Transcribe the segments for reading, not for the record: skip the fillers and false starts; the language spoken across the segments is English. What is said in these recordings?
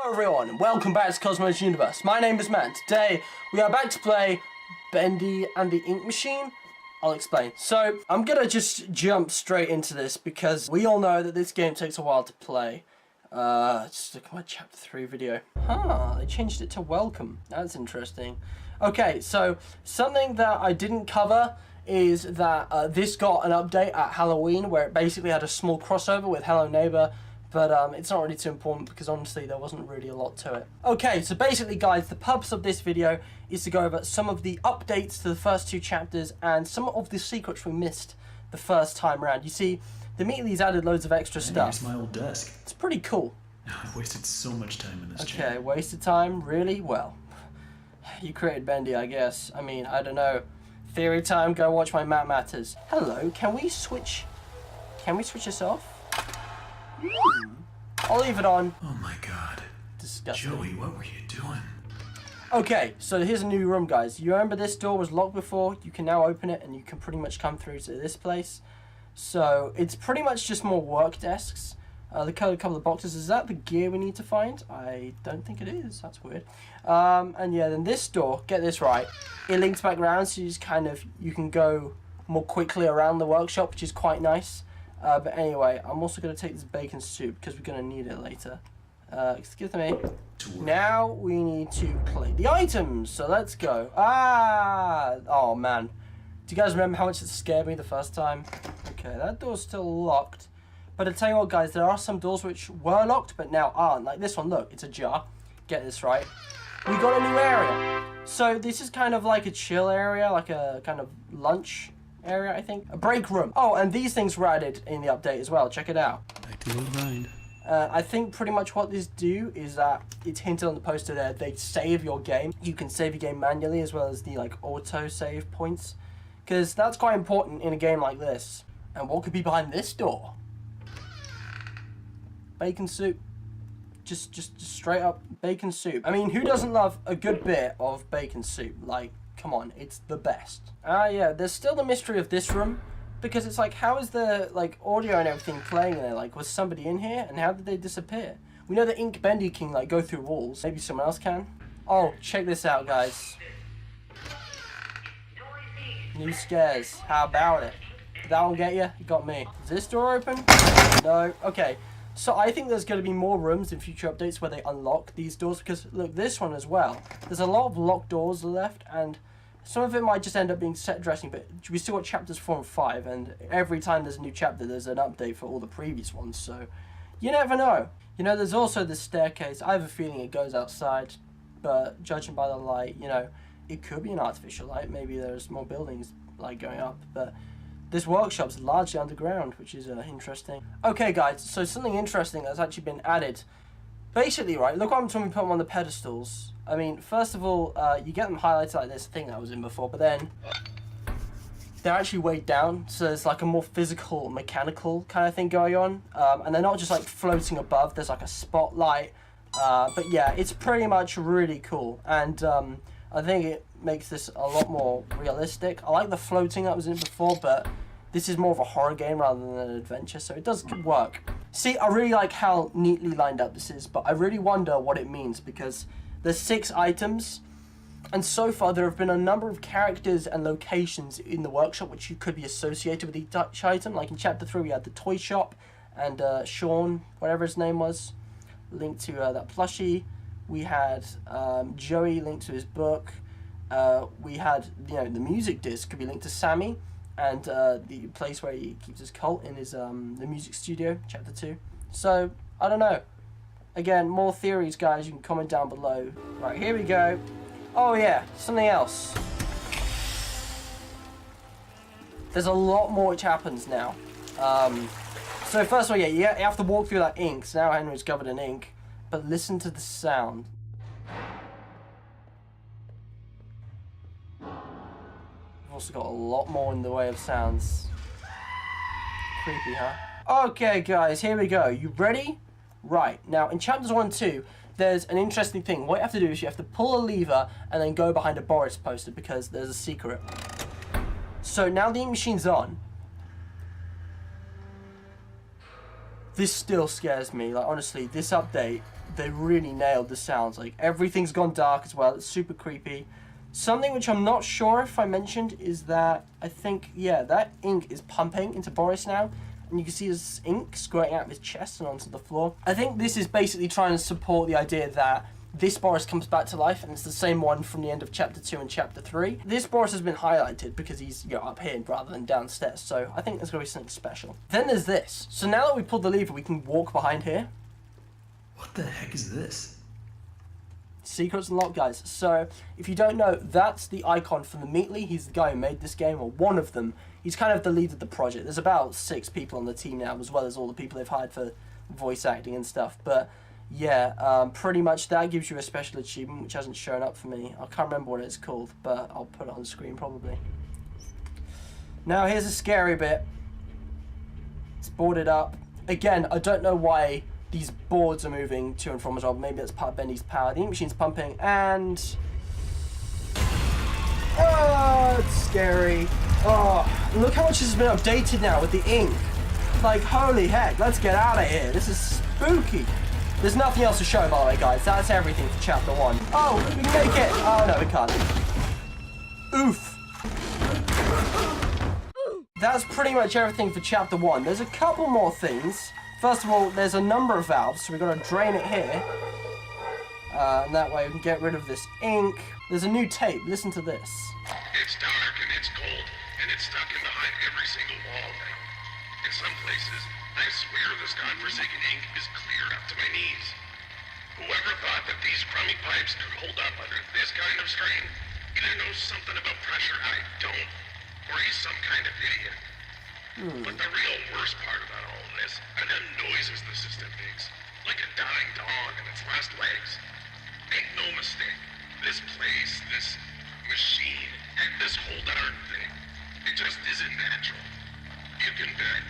Hello everyone, and welcome back to Cosmo's Universe. My name is Matt. Today we are back to play Bendy and the Ink Machine. I'll explain. So I'm gonna just jump straight into this because we all know that this game takes a while to play. Just look at my chapter 3 video. They changed it to welcome. That's interesting. Okay, so something that I didn't cover is that this got an update at Halloween where it basically had a small crossover with Hello Neighbor. But it's not really too important because honestly there wasn't really a lot to it. Okay, so basically guys, the purpose of this video is to go over some of the updates to the first 2 chapters and some of the secrets we missed the first time around. You see, theMeatly's added loads of extra stuff. Here's my old desk. It's pretty cool. I've wasted so much time in this chair. Okay, wasted time? Really? Well, you created Bendy, I guess. I mean, I don't know. Theory time, go watch my Matt Matters. Hello, can we switch this off? I'll leave it on. Oh my god. Disgusting. Joey, what were you doing? Okay, so here's a new room, guys. You remember this door was locked before? You can now open it and you can pretty much come through to this place. So it's pretty much just more work desks. The code, a couple of boxes. Is that the gear we need to find? I don't think it is. That's weird. And yeah, then this door, get this right, it links back around, so you just you can go more quickly around the workshop, which is quite nice. But anyway, I'm also going to take this bacon soup because we're going to need it later. Excuse me. Now we need to collect the items, so let's go. Oh man. Do you guys remember how much it scared me the first time? Okay, that door's still locked. But I'll tell you what guys, there are some doors which were locked but now aren't. Like this one, look, it's a jar. Get this right. We got a new area. So this is kind of like a chill area, like a kind of lunch area, I think. A break room. Oh, and these things were added in the update as well. Check it out. Back to the old grind. I think pretty much what these do is that it's hinted on the poster there. They save your game. You can save your game manually as well as the like auto save points, because that's quite important in a game like this. And what could be behind this door? Bacon soup. Just straight up bacon soup. I mean, who doesn't love a good bit of bacon soup? Like, come on, it's the best. Yeah, there's still the mystery of this room, because it's like, how is the like audio and everything playing in there? Like, was somebody in here, and how did they disappear? We know that Ink Bendy can like go through walls. Maybe someone else can. Oh, check this out, guys. New scares. How about it? Did that one get you? It got me. Is this door open? No. Okay. So I think there's going to be more rooms in future updates where they unlock these doors, because look, this one as well. There's a lot of locked doors left, and some of it might just end up being set dressing, but we still got chapters 4 and 5, and every time there's a new chapter, there's an update for all the previous ones, so you never know. You know, there's also this staircase. I have a feeling it goes outside, but judging by the light, you know, it could be an artificial light. Maybe there's more buildings like going up, but this workshop's largely underground, which is interesting. Okay, guys, so something interesting that's actually been added. Basically, right, look what I'm talking about, put them on the pedestals. I mean, first of all, you get them highlighted like this thing that was in before, but then they're actually weighed down, so there's like a more physical, mechanical kind of thing going on. And they're not just like floating above, there's like a spotlight. But yeah, it's pretty much really cool. And I think it makes this a lot more realistic. I like the floating that was in before, but this is more of a horror game rather than an adventure, so it does work. See, I really like how neatly lined up this is, but I really wonder what it means, because there's 6 items, and so far there have been a number of characters and locations in the workshop which you could be associated with each item. Like in chapter 3 we had the toy shop, and Sean, whatever his name was, linked to that plushie. We had Joey linked to his book. We had, you know, the music disc could be linked to Sammy, and the place where he keeps his cult in his the music studio, chapter 2. So I don't know. Again, more theories, guys. You can comment down below. Right, here we go. Oh yeah, something else. There's a lot more which happens now. So first of all, yeah, you have to walk through that ink. So now Henry's covered in ink. But listen to the sound. We've also got a lot more in the way of sounds. Creepy, huh? Okay, guys, here we go. You ready? Right, now in chapters 1 and 2, there's an interesting thing. What you have to do is you have to pull a lever and then go behind a Boris poster because there's a secret. So now the ink machine's on. This still scares me. Like, honestly, this update, they really nailed the sounds. Like, everything's gone dark as well. It's super creepy. Something which I'm not sure if I mentioned is that I think, yeah, that ink is pumping into Boris now. And you can see his ink squirting out of his chest and onto the floor. I think this is basically trying to support the idea that this Boris comes back to life, and it's the same one from the end of Chapter 2 and Chapter 3. This Boris has been highlighted because he's, you know, up here rather than downstairs, so I think there's going to be something special. Then there's this. So now that we pulled the lever, we can walk behind here. What the heck is this? Secrets unlocked, guys. So, if you don't know, that's the icon for theMeatly. He's the guy who made this game, or one of them. He's kind of the lead of the project. There's about 6 people on the team now, as well as all the people they've hired for voice acting and stuff. But, yeah, pretty much that gives you a special achievement, which hasn't shown up for me. I can't remember what it's called, but I'll put it on the screen probably. Now, here's a scary bit. It's boarded up. Again, I don't know why these boards are moving to and from as well. Maybe that's part of Bendy's power. The ink machine's pumping, and... oh, it's scary. Oh, look how much this has been updated now with the ink. Like, holy heck, let's get out of here. This is spooky. There's nothing else to show, by the way, guys. That's everything for Chapter 1. Oh, we can make it. Oh, no, we can't. Oof. That's pretty much everything for Chapter 1. There's a couple more things. First of all, there's a number of valves, so we've got to drain it here. And that way we can get rid of this ink. There's a new tape. Listen to this. It's dark and it's cold, and it's stuck in behind every single wall now. In some places, I swear this godforsaken ink is clear up to my knees. Whoever thought that these crummy pipes could hold up under this kind of strain either knows something about pressure I don't, or he's some kind of idiot. But the real worst part about all of this are them noises the system makes, like a dying dog in its last legs. Make no mistake, this place, this machine, and this whole darn thing, it just isn't natural. You can bet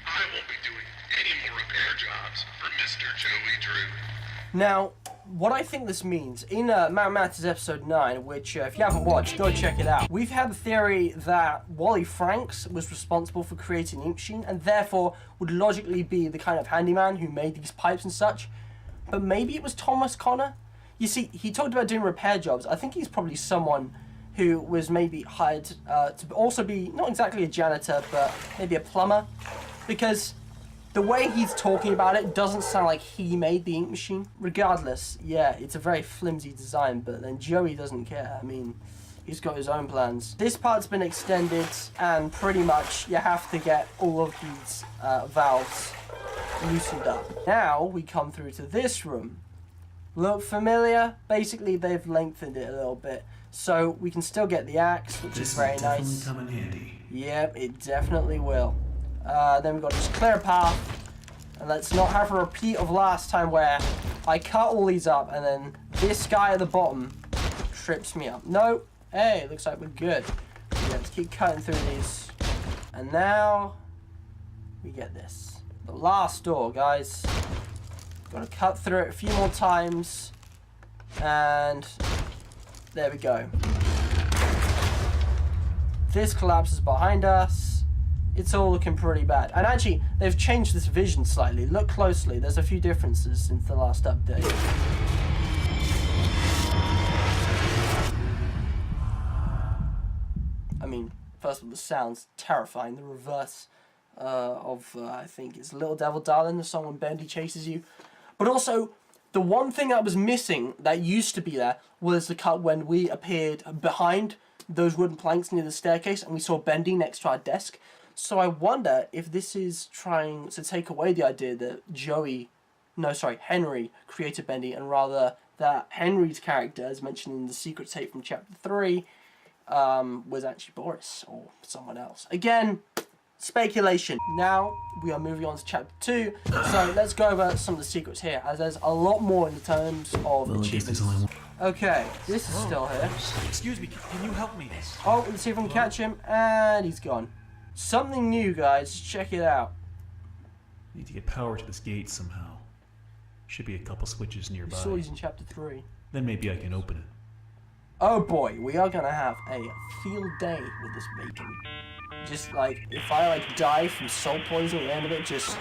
I won't be doing any more repair jobs for Mr. Joey Drew. Now, what I think this means, in Mount Matters episode 9, which if you haven't watched, go check it out. We've had the theory that Wally Franks was responsible for creating the ink machine, and therefore would logically be the kind of handyman who made these pipes and such. But maybe it was Thomas Connor? You see, he talked about doing repair jobs. I think he's probably someone who was maybe hired to also be, not exactly a janitor, but maybe a plumber. Because the way he's talking about it doesn't sound like he made the ink machine. Regardless, yeah, it's a very flimsy design, but then Joey doesn't care. I mean, he's got his own plans. This part's been extended, and pretty much you have to get all of these valves loosened up. Now we come through to this room. Look familiar? Basically, they've lengthened it a little bit, so we can still get the axe, which is very nice. Come in handy. Yep, it definitely will. Then we've got this clear path, and let's not have a repeat of last time where I cut all these up and then this guy at the bottom trips me up. No, hey, looks like we're good. Yeah, let's keep cutting through these. And now we get this. The last door, guys. Gotta cut through it a few more times, and there we go. This collapses behind us. It's all looking pretty bad. And actually, they've changed this vision slightly. Look closely. There's a few differences since the last update. I mean, first of all, the sound's terrifying. The reverse of, I think it's Little Devil Darling, the song when Bendy chases you. But also, the one thing that was missing that used to be there was the cut when we appeared behind those wooden planks near the staircase and we saw Bendy next to our desk. So I wonder if this is trying to take away the idea that Henry created Bendy, and rather that Henry's character, as mentioned in the secret tape from Chapter 3, was actually Boris or someone else. Again, speculation. Now we are moving on to Chapter 2, so let's go over some of the secrets here, as there's a lot more in terms of achievements. Okay, this is still here. Excuse me, can you help me? Oh, let's see if we can catch him, and he's gone. Something new, guys. Check it out. Need to get power to this gate somehow. Should be a couple switches nearby. We saw these in Chapter 3. Then maybe I can open it. Oh boy, we are gonna have a field day with this bacon. Just like, if I die from salt poisoning at the end of it, just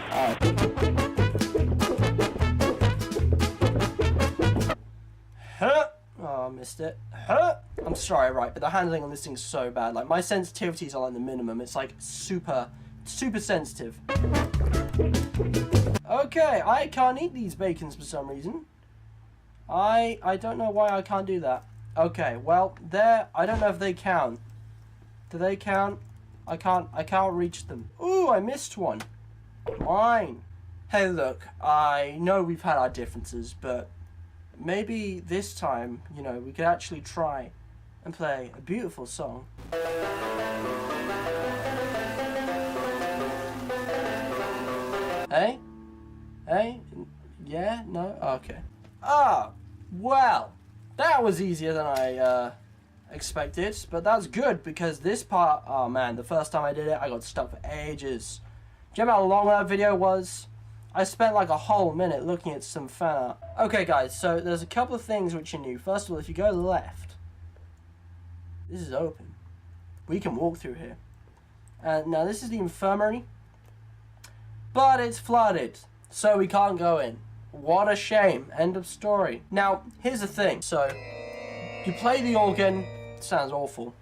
missed it. Huh? I'm sorry, right, but the handling on this thing's so bad. Like, my sensitivities are like the minimum. It's like super sensitive. Okay, I can't eat these bacons for some reason. I don't know why I can't do that. Okay, well, I don't know if they count. Do they count? I can't reach them. Ooh, I missed one. Mine. Hey, look, I know we've had our differences, but maybe this time, you know, we could actually try and play a beautiful song. Hey? Hey? Yeah? No? Okay. Ah, well, that was easier than I expected, but that's good because this part, oh man, the first time I did it, I got stuck for ages. Do you remember how long that video was? I spent like a whole minute looking at some fan art. Okay guys, so there's a couple of things which are new. First of all, if you go left, this is open. We can walk through here. Now this is the infirmary, but it's flooded, so we can't go in. What a shame. End of story. Now, here's the thing. So, you play the organ. Sounds awful.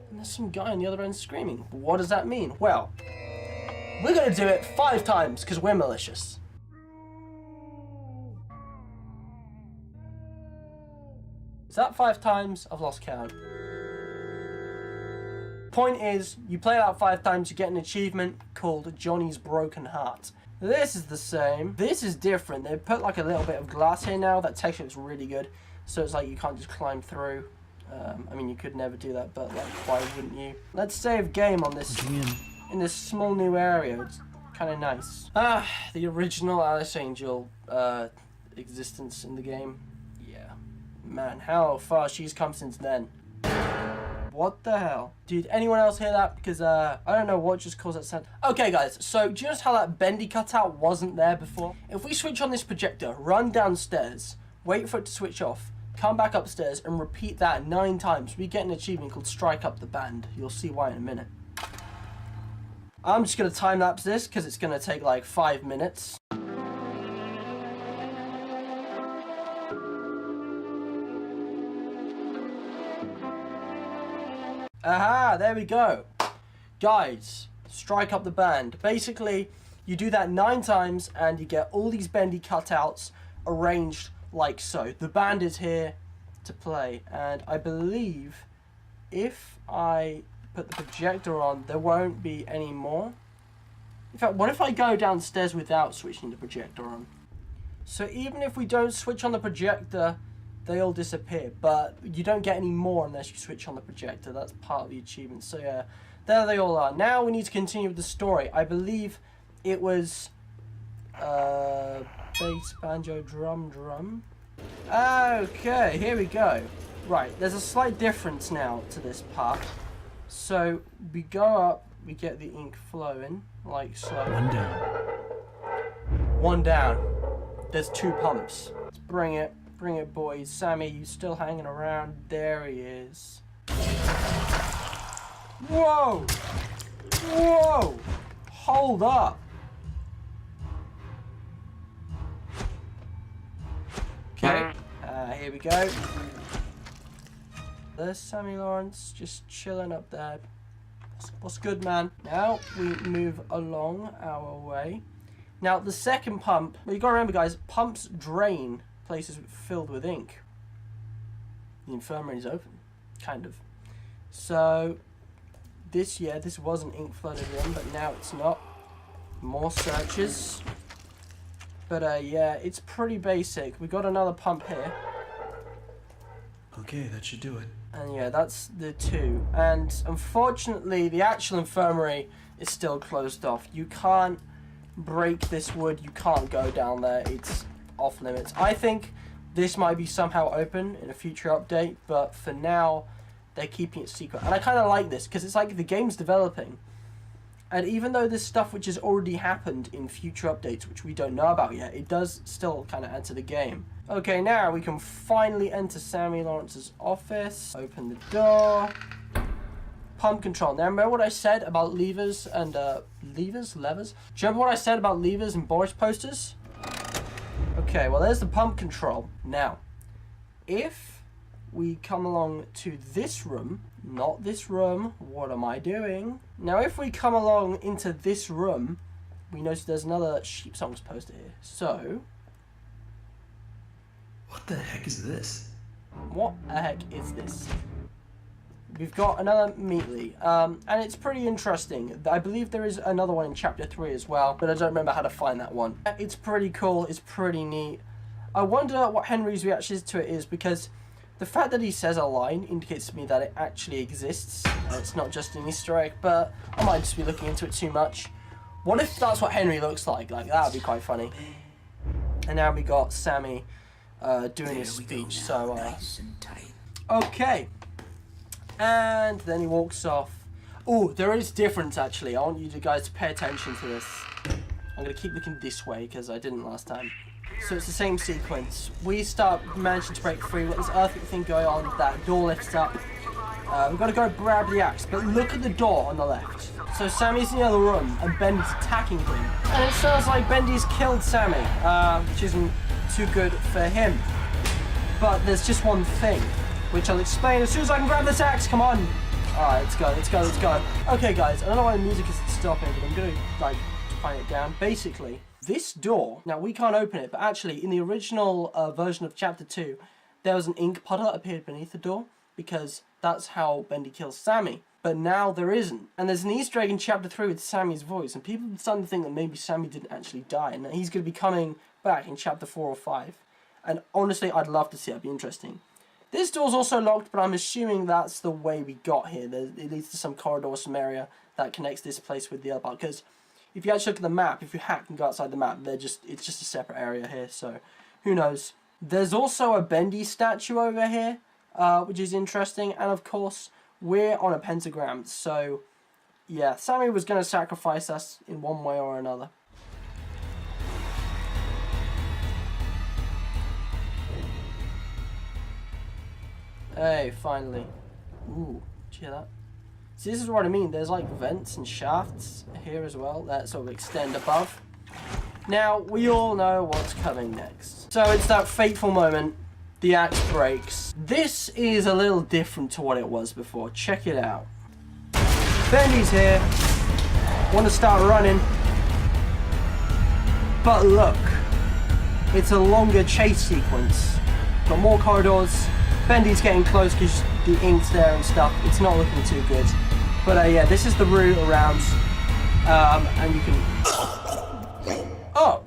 And there's some guy on the other end screaming. What does that mean? Well, we're going to do it 5 times because we're malicious. Is that 5 times? I've lost count. Point is, you play it out 5 times, you get an achievement called Johnny's Broken Heart. This is the same. This is different. They put like a little bit of glass here now. That texture looks really good. So it's like you can't just climb through. I mean, you could never do that, but like, why wouldn't you? Let's save game on this, in this small new area. It's kind of nice. Ah, the original Alice Angel existence in the game. Yeah. Man, how far she's come since then. What the hell? Did anyone else hear that? Because I don't know what just caused that sound. Okay guys, so do you notice how that Bendy cutout wasn't there before? If we switch on this projector, run downstairs, wait for it to switch off, come back upstairs and repeat that 9 times, we get an achievement called Strike Up the Band. You'll see why in a minute. I'm just going to time-lapse this because it's going to take like 5 minutes. Aha, there we go. Guys, Strike Up the Band. Basically, you do that 9 times and you get all these Bendy cutouts arranged like so. The band is here to play, and I believe if I put the projector on, there won't be any more. In fact, what if I go downstairs without switching the projector on? So even if we don't switch on the projector, they all disappear, but you don't get any more unless you switch on the projector. That's part of the achievement. So yeah, there they all are. Now we need to continue with the story. I believe it was bass, banjo, drum. Okay, here we go. Right, there's a slight difference now to this part. So we go up, we get the ink flowing, like so. 1 down. 1 down. There's 2 pumps. Let's bring it. Bring it, boys. Sammy, you still hanging around? There he is. Whoa! Whoa! Hold up! Okay, here we go. There's Sammy Lawrence just chilling up there. What's good, man? Now we move along our way. Now, the second pump, well, you gotta remember, guys, pumps drain places filled with ink. The infirmary is open, kind of. So this was an ink flooded room, but now it's not. More searches. But yeah, it's pretty basic. We got another pump here. Okay, that should do it. And yeah, that's the 2. And unfortunately, the actual infirmary is still closed off. You can't break this wood. You can't go down there. It's off limits. I think this might be somehow open in a future update, but for now they're keeping it secret. And I kind of like this because it's like the game's developing, and even though there's stuff which has already happened in future updates which we don't know about yet, it does still kind of add to the game. Okay, now we can finally enter Sammy Lawrence's office. Open the door. Pump control. Now remember what I said about levers and levers? Do you remember what I said about levers and Boris posters? Okay, well there's the pump control. Now, if we come along to this room, not this room, what am I doing? Now, if we come along into this room, we notice there's another Sheep Songs poster here. So, What the heck is this? what the heck is this? We've got another Meatly, and it's pretty interesting. I believe there is another one in Chapter 3 as well, but I don't remember how to find that one. It's pretty cool, it's pretty neat. I wonder what Henry's reaction to it is, because the fact that he says a line indicates to me that it actually exists. It's not just an Easter egg, but I might just be looking into it too much. What if that's what Henry looks like? Like, that would be quite funny. And now we got Sammy doing his speech, so, okay. And then he walks off. Oh, there is difference, actually. I want you guys to pay attention to this. I'm going to keep looking this way, because I didn't last time. So it's the same sequence. We start managing to break free. We've got this earthquake thing going on. That door lifts up. We've got to go grab the axe. But look at the door on the left. So Sammy's in the other room, and Bendy's attacking him. And it sounds like Bendy's killed Sammy, which isn't too good for him. But there's just one thing, which I'll explain as soon as I can grab this axe. Come on. Alright, let's go, let's go, let's go. Okay, guys, I don't know why the music isn't stopping, but I'm going to, like, find it down. Basically, this door, now we can't open it, but actually, in the original version of Chapter 2, there was an ink puddle that appeared beneath the door, because that's how Bendy kills Sammy. But now there isn't. And there's an Easter egg in Chapter 3 with Sammy's voice, and people are starting to think that maybe Sammy didn't actually die, and that he's going to be coming back in Chapter 4 or 5. And honestly, I'd love to see it. It'd be interesting. This door's also locked, but I'm assuming that's the way we got here. It leads to some corridor, some area that connects this place with the other part. Because if you actually look at the map, if you hack and go outside the map, it's just a separate area here. So who knows? There's also a Bendy statue over here, which is interesting. And of course, we're on a pentagram. So yeah, Sammy was going to sacrifice us in one way or another. Hey, finally. Ooh, did you hear that? See, this is what I mean. There's like vents and shafts here as well that sort of extend above. Now, we all know what's coming next. So it's that fateful moment. The axe breaks. This is a little different to what it was before. Check it out. Bendy's here. Want to start running. But look. It's a longer chase sequence. Got more corridors. Bendy's getting close because the ink's there and stuff. It's not looking too good. But yeah, this is the route around. And you can... Oh!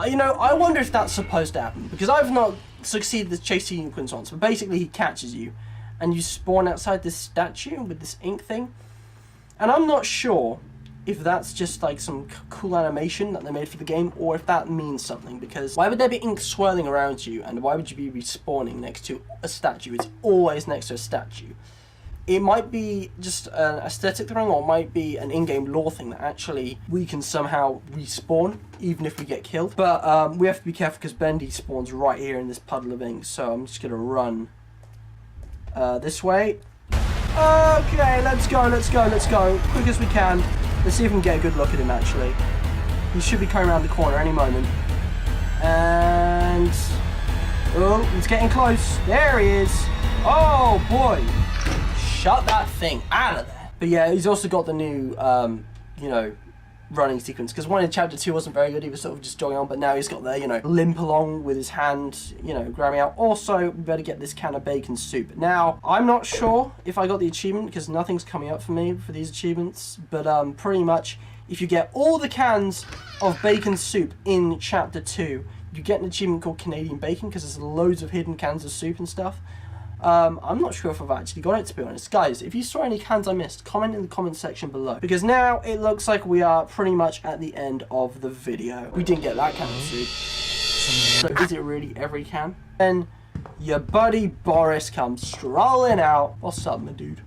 You know, I wonder if that's supposed to happen. Because I've not succeeded this chase sequence once. But basically he catches you. And you spawn outside this statue with this ink thing. And I'm not sure if that's just like some cool animation that they made for the game, or if that means something, because why would there be ink swirling around you, and why would you be respawning next to a statue? It's always next to a statue. It might be just an aesthetic thing, or it might be an in-game lore thing that actually we can somehow respawn, even if we get killed. But we have to be careful because Bendy spawns right here in this puddle of ink, so I'm just going to run this way. Okay, let's go, let's go, let's go. Quick as we can. Let's see if we can get a good look at him, actually. He should be coming around the corner any moment. And... oh, he's getting close. There he is. Oh, boy. Shut that thing out of there. But yeah, he's also got the new, you know, running sequence. Because one in Chapter 2 wasn't very good. He was sort of just jogging on. But now he's got the, you know, limp along with his hand, you know, grabbing out. Also, we better get this can of bacon soup. Now, I'm not sure if I got the achievement because nothing's coming up for me for these achievements. But pretty much, if you get all the cans of bacon soup in Chapter 2, you get an achievement called Canadian Bacon because there's loads of hidden cans of soup and stuff. I'm not sure if I've actually got it, to be honest. Guys, if you saw any cans I missed, comment in the comment section below. Because now it looks like we are pretty much at the end of the video. We didn't get that can of soup. So is it really every can? Then your buddy Boris comes strolling out. What's up, my dude?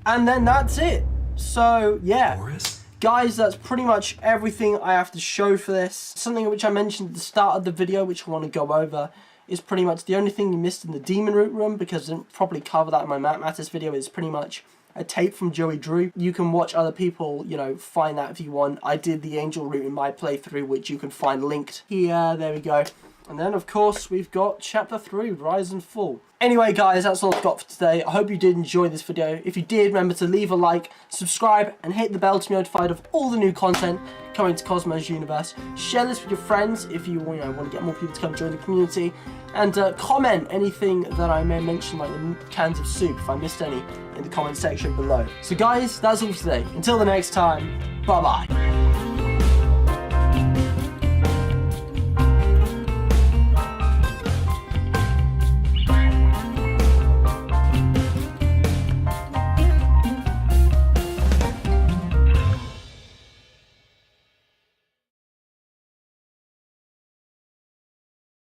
And then that's it. So, yeah. Boris? Guys, that's pretty much everything I have to show for this. Something which I mentioned at the start of the video, which I want to go over, is pretty much the only thing you missed in the Demon Root room, because I didn't probably cover that in my Map Matters video, is pretty much a tape from Joey Drew. You can watch other people, you know, find that if you want. I did the Angel Route in my playthrough, which you can find linked here. There we go. And then, of course, we've got Chapter 3, Rise and Fall. Anyway, guys, that's all I've got for today. I hope you did enjoy this video. If you did, remember to leave a like, subscribe, and hit the bell to be notified of all the new content coming to Cosmo's universe. Share this with your friends if you, want to get more people to come join the community. And comment anything that I may mention, like the cans of soup, if I missed any, in the comment section below. So, guys, that's all for today. Until the next time, bye-bye.